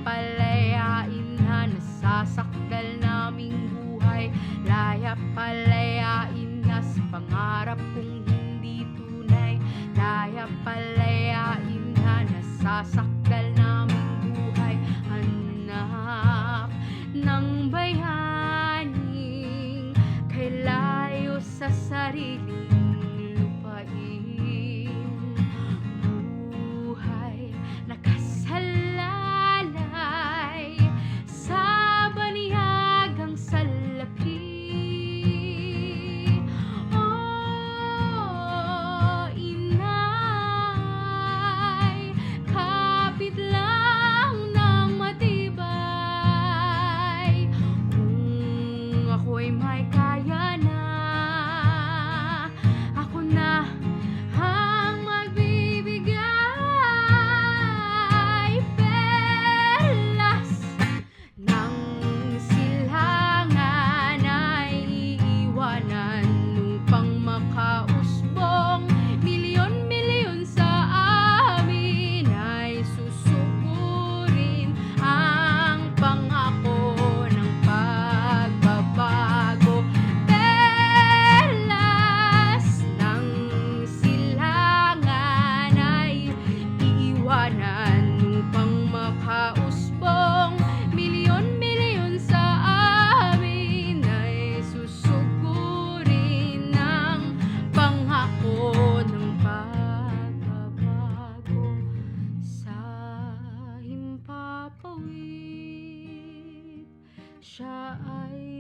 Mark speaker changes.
Speaker 1: palayain na nasasakdal naming buhay. Laya palayain na sa pangarap kong hindi tunay. Laya palayain na nasasakdal naming buhay. Anak ng bayaning kay layo sa sariling lupain. Buhay nakasalalay sa baniyagang salapi. Oh, inay, kapit lang ng matibay. Kung ako'y may kaya na, ako na ang magbibigay. Perlas ng silangan ay iiwanan upang makausbong. Milyon-milyon sa amin ay susukurin ang pangako ng pagbabago. Perlas ng silangan ay iiwanan upang makausbong. Milyon-milyon sa amin ay susukurin ang pangako ng pagbabago. Sa himpapawid siya ay